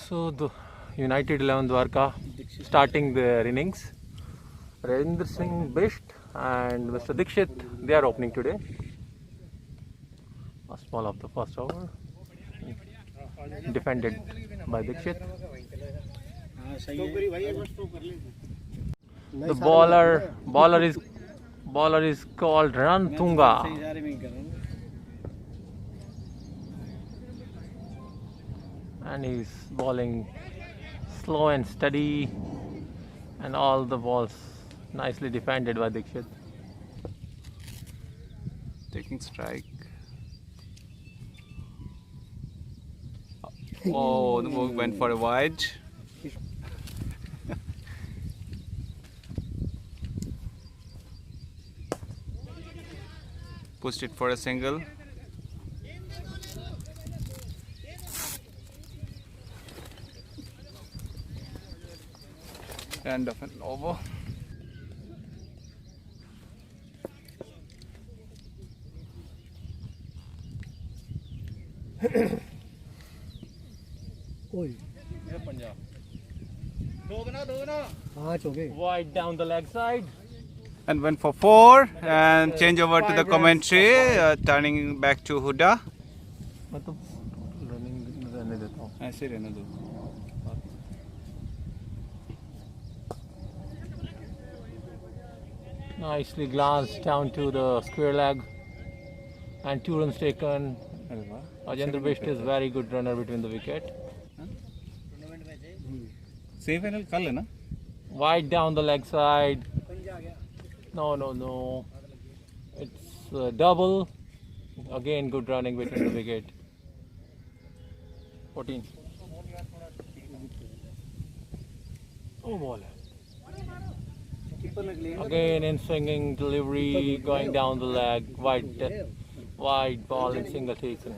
So the United 11 Dwarka starting their innings. Ravinder Singh Bisht and Mr. Dikshit, they are opening today. First ball of the first over, defended by Dikshit. The bowler is called Rantunga, and he's bowling slow and steady, and all the balls nicely defended by Dikshit. Taking strike. Oh, the ball went for a wide. Pushed it for a single. End of an over. Wide down the leg side. And went for 4 and change over to the commentary, turning back to Huda. ऐसे रहने दो. Nicely glanced down to the square leg, and 2 runs taken. Rajendra Bisht is very good runner between the wicket. Semi-final कर लेना. Wide down the leg side. No. It's double. Again, good running between the wicket. 14. Oh, ball. Again, in swinging delivery, going down the leg. Wide ball in single taken.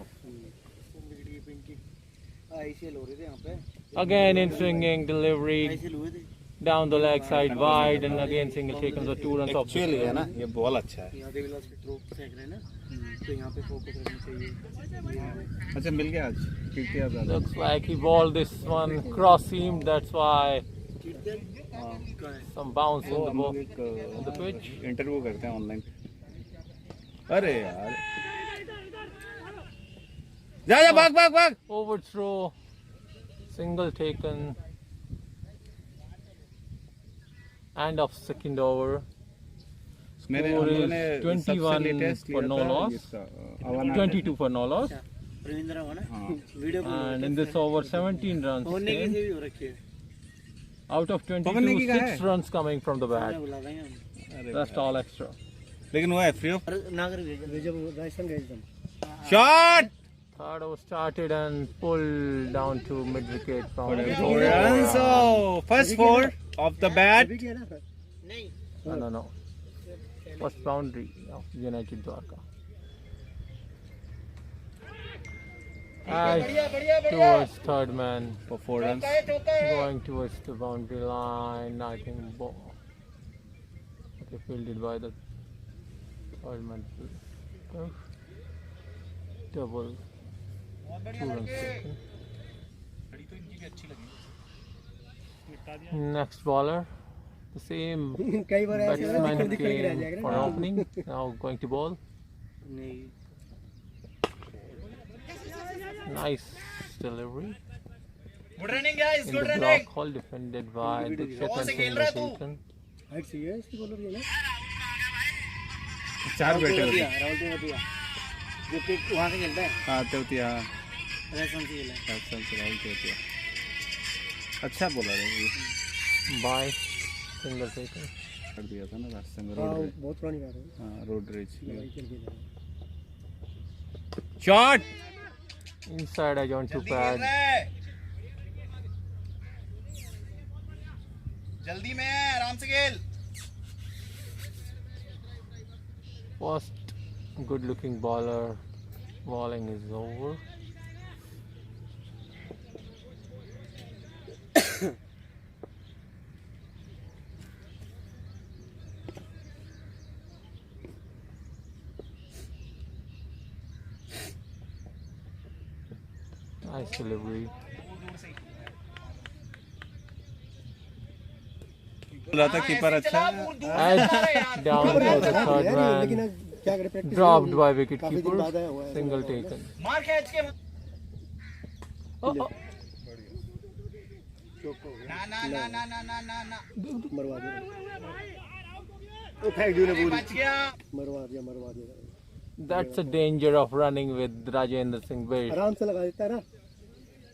Again, in swinging delivery, down the leg side, wide, and again single taken. So 2 runs off. Actually है ना, ये ball अच्छा है. अच्छा मिल गया आज. Looks like he bowled this one cross seam. That's why some bounce in the ball, in the pitch. Interview करते हैं ऑनलाइन. अरे यार. जा भाग. Overthrow, single taken. End of second over. Score is 21 for no loss, 22 for no loss. And in this over, 17 runs came. Out of 22, 6 runs coming from the bat. That's all extra. लेकिन वो है free of. Shot. Third over started and pulled down to mid wicket. So first 4 of the bat. No. First boundary of United Dwarka. Towards third man For 4 runs. going towards the boundary line. I think ball. Okay, fielded by the third man. Double. 2 runs taken. Next bowler, the same batsman came for opening. Now going to bowl. Nice delivery. Good running, guys. In Good the running. block hole, defended by Dikshit and single taken. 4 बैठे होते हैं. जो pick वहाँ से खेलता है हाँ तेवतिया. राजस्थान से खेला है. राजस्थान से राहुल तेवतिया. अच्छा बोला रे. By single taken. कर दिया था ना राजस्थान रोड. बहुत पुरानी बात है. हाँ road race. Shot. Inside, I joined 2 pad. जल्दी में आराम से खेल. First good looking bowler bowling is over. Nice delivery. बोल रहा था कीपर अच्छा है। Edge down for the third man. क्या करे practice Dropped by wicket keeper. Single taken. मार खींच के Oh, oh. ना ना ना ना ना ना ना ना मरवा दे वो फेंक दियो ने पूरी बच गया मरवा दिया That's a danger of running with Rajendra Singh Bish. आराम से लगा देता है ना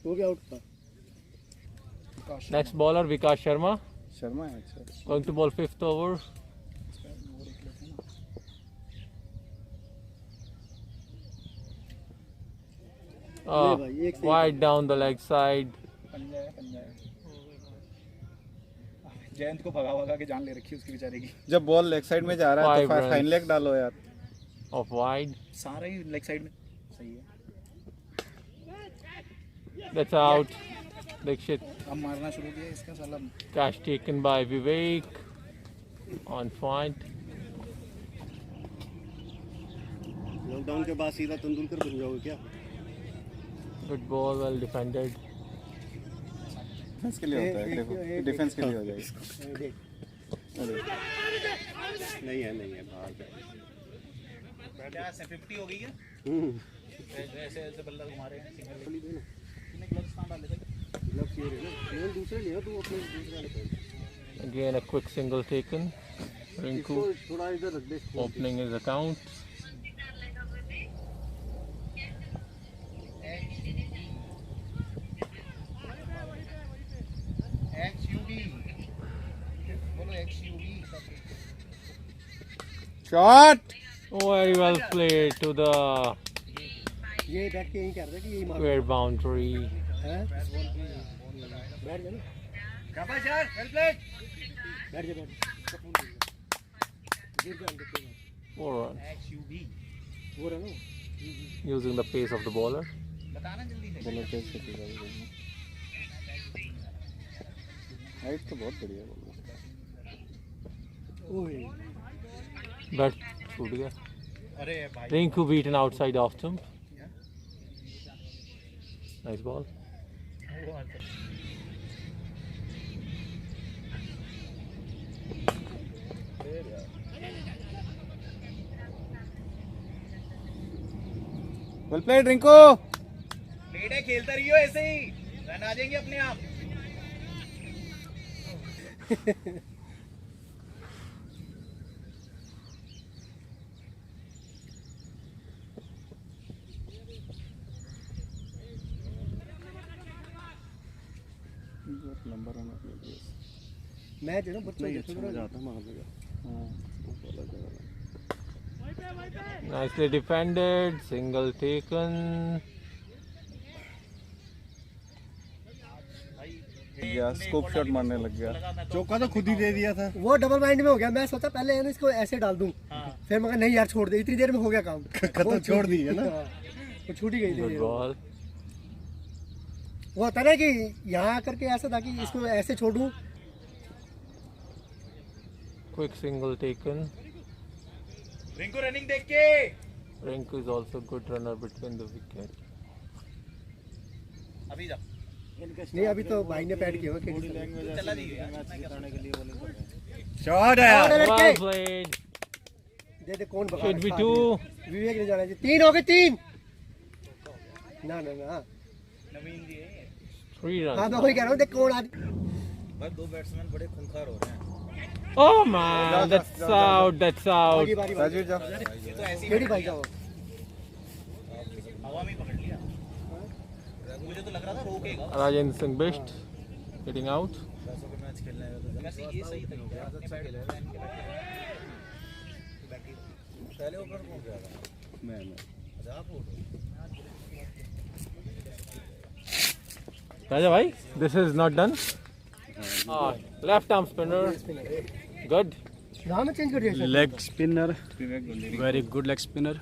वो भी आउट था Next bowler Vikas Sharma. Sharma है अच्छा। Going to bowl fifth over. Oh, भाई, एक से wide down the leg side. Jayant को भगा के जान ले रखी उसकी बेचारे की जब बॉल लेग साइड में जा रहा है Five तो runs. फाइन लेग डालो यार। Of wide. सारा ही लेग साइड में सही है That's out. Dikshit. अब मारना शुरू किया इसका साला Catch taken by Vivek. On point. Lockdown के बाद सीधा तेंदुलकर बन जाओगे क्या Good ball, well defended. Defence के लिए होता है देखो डिफेंस के लिए हो जाएगी। नहीं है बाहर क्या 50 हो गई है ऐसे ऐसे बल्ला घुमा रहे हैं सिंगल इन्हें ग्लव्स कहां डाल लेते ग्लव्स ये रहे ना केवल दूसरे नहीं हो तू अपने दूसरे वाले पहन Again, a quick single taken. Rinku थोड़ा इधर रख दे opening his account. एक्सयूवी बोलो XUV shot Very well played to the ये बैठ के यही कर रहे कि यही मार square boundary. हैं बैठ जा ना शाबाश यार वेल प्लेड बैठ जा गिर जा अंदर 4 runs. एक्सयूवी वो रहा ना Using the pace of the bowler. बताना जल्दी से हाइट तो बहुत बढ़िया बोल ओए Bat छूट गया. अरे भाई Rinku beaten outside off stump. Nice ball. Well played Rinku. Played है खेलता रहियो ऐसे ही रन आ जाएंगे अपने आप नंबर मैच है ना बच्चों देखो जाता मार देगा Nicely defended. Single taken. गया स्कोप शॉट मारने लग गया। चौका तो खुद ही दे दिया था वो डबल माइंड में हो गया मैं सोचा पहले है ना इसको ऐसे डाल दूं फिर मैं कहा नहीं यार छोड़ दे इतनी देर में हो गया काम खत्म छोड़ दी है ना वो छूट ही गई Good थी ball. वो होता है ना कि यहाँ करके ऐसा था कि इसको ऐसे छोड़ूं Quick single taken. Rinku running देख के Rinku is also good runner between the wicket. अभी जा नहीं अभी तो भाई ने पैड किया हुआ चला दी यार शॉट है यार। Well played. दे दे कौन बगा Should be 2. विवेक ने जाना चाहिए 3 हो गए 3 ना ना ना नवीन जी है 3 हाँ runs. मैं वही कह रहा हूँ देख कौन आज बस दो बैट्समैन बड़े खूंखार हो रहे हैं Oh man, that's out. That's out. बारी बारी राजू जाओ। ये तो ऐसे ही केड़ी भाई जाओ हवा में ही पकड़ लिया मुझे तो लग रहा था रोकेगा Rajendra Singh Best getting out. Match खेलने में वैसे ये सही तरीका है अपने बैट पहले ओवर कौन गया था मैं Raja bhai, this is not done. Left arm spinner. Good. नाम चेंज कर दिया Leg spinner, very good leg spinner.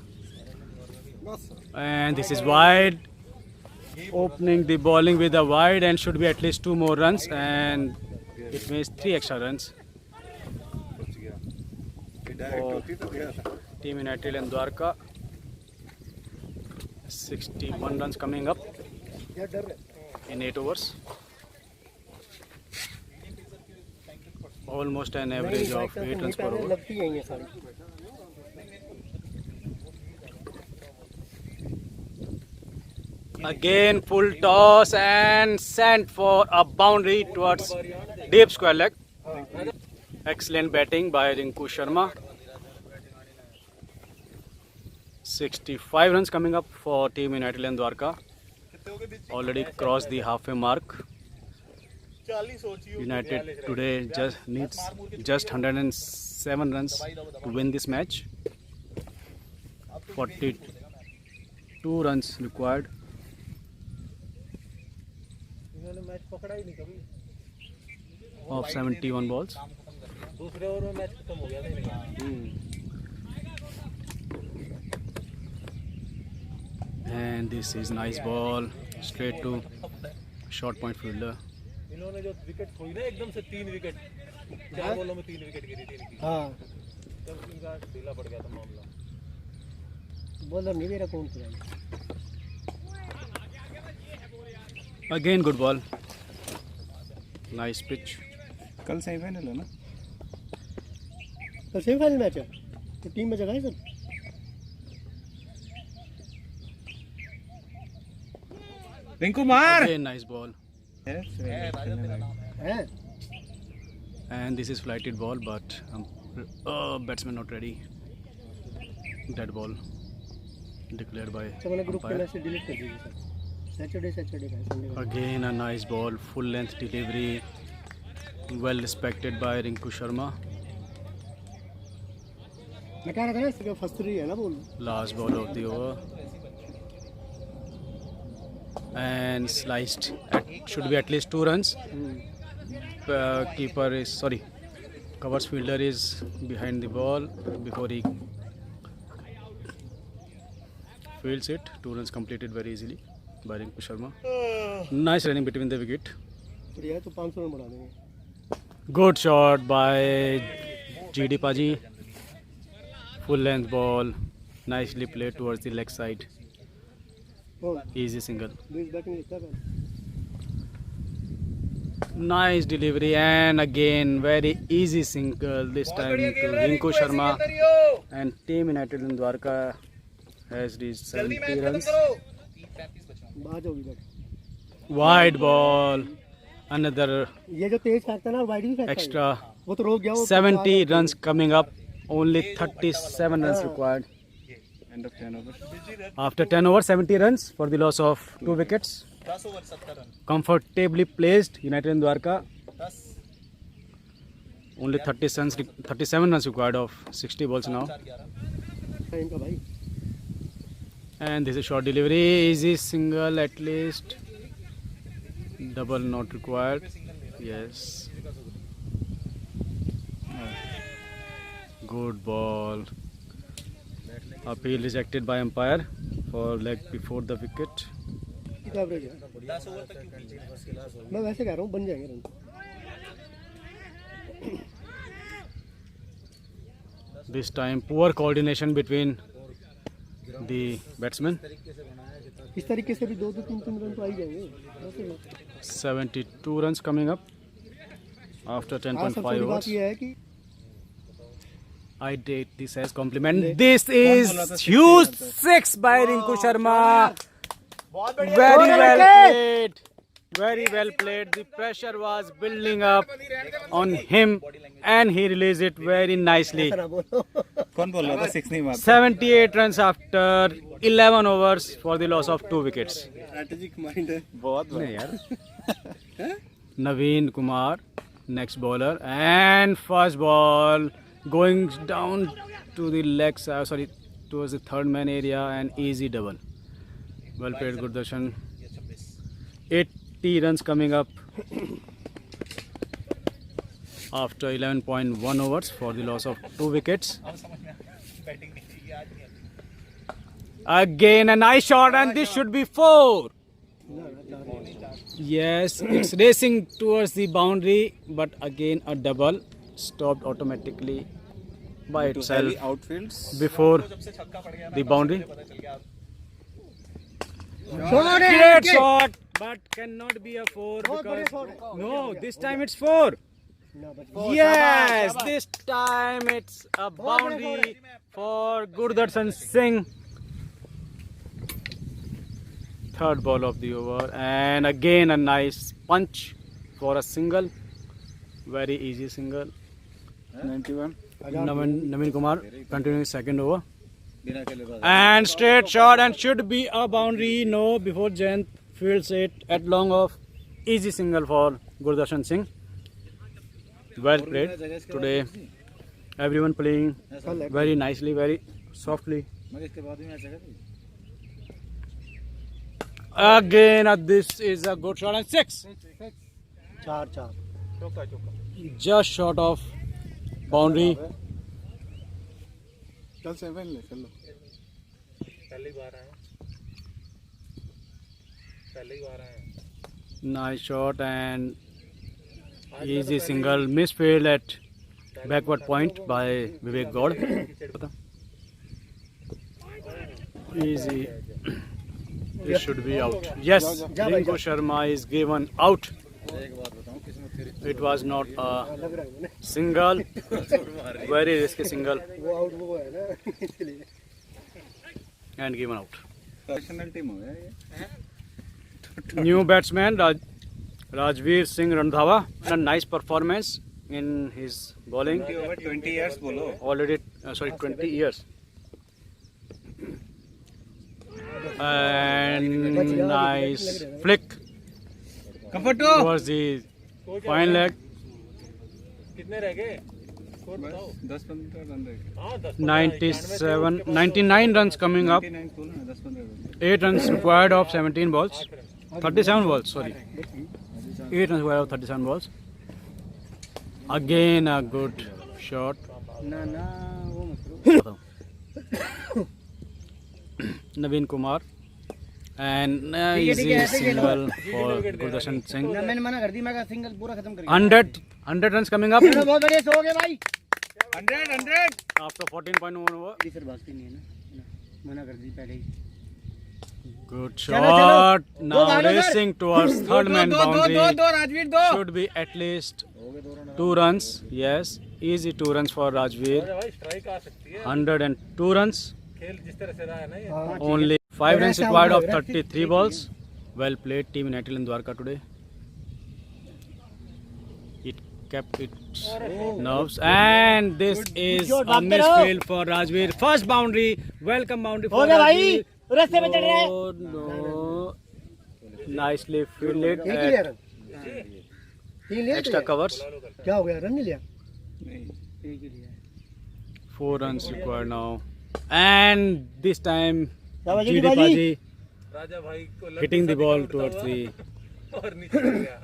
And this is wide. Opening the bowling with a wide and should be at least 2 more runs, and it means 3 extra runs. Team United and Dwarka. 61 runs coming up यार डर रहे in 8 overs. almost an average of 8 runs per over. लगती है ये सारी. Again full toss and sent for a boundary towards deep square leg. Excellent batting by Rinku Sharma. 65 runs coming up for Team United and Dwarka. Already crossed the halfway mark. United today just needs just 107 runs to win this match. 42 runs required. इन्होंने match पकड़ा ही नहीं कभी. Of 71 balls. दूसरे over में match खत्म हो गया था इनका. And this is nice ball straight to short point fielder. इन्होंने जो विकेट खोई ना एकदम से 3 विकेट, 4 बॉलों में 3 विकेट गिरी थी इनकी. हाँ. तब इनका ढीला पड़ गया था मामला. बॉलर नहीं मेरा कौन सा. Again good ball. Nice pitch. कल सेमीफाइनल है ना? तो सेमीफाइनल मैच है तो टीम में जगह है सर. रिंकू मार. Again nice ball. हैं. And this is flighted ball, but batsman not ready. Dead ball declared by तो मैंने ग्रुप के umpire. मैच से डिलीट कर दीजिए सर. सैटरडे का संडे का. Again a nice ball, full length delivery, well respected by Rinku Sharma. मैं कह रहा था ना इसका फर्स्ट रही है ना बोल. Last ball of the over. And sliced. Should be at least 2 runs. Keeper is covers fielder is behind the ball before he fields it. 2 runs completed very easily by Rinku Sharma. Nice running between the wicket. तो ये तो 500 run बना देंगे. Good shot by GD Paji. Full length ball. Nicely played towards the leg side. और Easy single. बीस batting लिखता है. Nice delivery and again very easy single this time to Rinku Sharma, and Team United in Dwarka has reached 70 runs. बाज होगी bat. Wide ball, another ये जो तेज फेंकता है ना वाइड भी फेंकता है. extra. वो तो रोक गया. वो 70 runs coming up, only 37 runs required. End of 10 overs. After 10 overs, 70 runs for the loss of 2 wickets. 10 over 70 run. Comfortably placed United in Dwarka. 10 Only 37 runs required of 60 balls now. 4-11. इनका भाई. And this is short delivery, easy single at least. Double not required. Yes. Good ball. Appeal rejected by umpire for leg before the wicket. कितना average है. 10 over तक क्यों कीजिए? मैं वैसे कह रहा हूँ बन जाएंगे run. This time poor coordination between the batsmen. इस तरीके से भी 2-3 रन तो आ ही जाएंगे. वैसे नहीं. 72 runs coming up after हाँ, सबसे 10.5 बड़ी बात overs. ये है कि I take this as compliment. This is huge 6 by Rinku Sharma. Very well played. Very well played. The pressure was building up on him and he released it very nicely. ऐसा ना बोलो. कौन बोल रहा था 6 नहीं मारता? 78 runs after 11 overs for the loss of 2 wickets. Strategic mind है. बहुत नहीं यार. Naveen Kumar, next bowler, and first ball going down to the leg side, towards the third man area, and easy double. Well played, Gurdarshan. 80 runs coming up after 11.1 overs for the loss of 2 wickets. Again a nice shot, and this should be 4. Yes, it's racing towards the boundary, but again a double stopped automatically by itself outfields. before the boundary. Shot है. Great shot, but cannot be a 4 बहुत बड़े because shot है. no, this time it's 4. Yes, this time it's a boundary for Gurdarshan Singh. Third ball of the over, and again a nice punch for a single. Very easy single. 91. Naveen Kumar continuing second over. And straight shot, and should be a boundary. No, before Jayant fields it at long off. Easy single for Gurdarshan Singh. Well played today. Everyone playing very nicely, very softly. Again, this is a good shot, and 6. 4 Just short of boundary. चल 7 ले चलो. Nice shot and easy single. Misfield at backward point by Vivek God. Easy. It should be out. Yes, Rinku Sharma is given out. It was not a single. Very risky single. वो out वो है ना इसलिए And given out. National team हो गया ये. New batsman Rajveer Singh Randhawa. A nice performance in his bowling. Over 20 years बोलो. Already, 20 years. And nice flick Comfort towards the fine leg. कितने रह गए? 10-15 रन रह गए. 99 runs coming up. 99 खोल ना 10-15 run. 8 runs required of 17 balls. 37 balls, sorry. 8 runs required of 37 balls. Again a good shot. Naveen Kumar. And easy single for Gurdarshan Singh. मैंने मना कर दी, मैं कहा सिंगल पूरा खत्म कर 100 runs coming up. बहुत बढ़िया सो गए भाई. 100. After 14.1 over. सर बास्ती नहीं है ना, मना कर दी पहले ही. Good shot. Now racing towards third man boundary. Should be at least 2 runs. Yes, easy 2 runs for Rajveer. 102 runs. Only 5 runs required of 33 balls. Well played, Team United in Dwarka today. It kept its nerves, and this is a misfield for Rajveer. First boundary, welcome boundary for Rajveer. Oh no! Nicely fielded. एक ही लिया run. 3 लिया Extra covers. क्या हो गया, run नहीं लिया. 4 runs required now, and this time GD Paji राजा भाई को hitting the ball towards the और नीचे गया.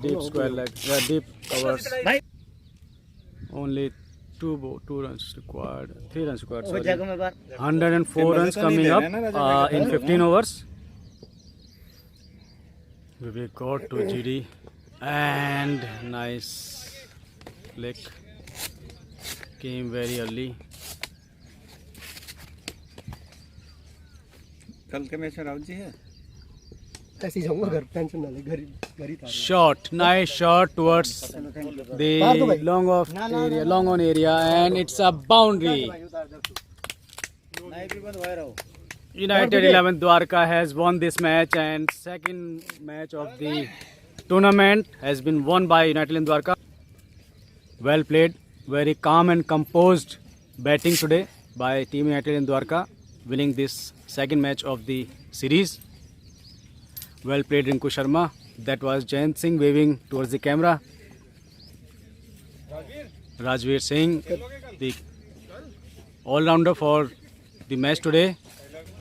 deep square leg, deep covers. Only 2 runs required, 3 runs required. Sorry. 104 runs coming up in 15 overs. We got to GD, and nice flick came very early. कल के match में राहुल जी है. ऐसे ही जाऊंगा घर, टेंशन ना ले, घर ही था. Shot, nice shot towards the long on area, and it's a boundary. United 11 Dwarka has won this match, and second match of the tournament has been won by United 11 Dwarka. Well played, very calm and composed batting today by Team United 11 Dwarka, winning this second match of the series. Well played, Rinku Sharma. That was Jayant Singh waving towards the camera. Rajveer Singh, the all-rounder for the match today.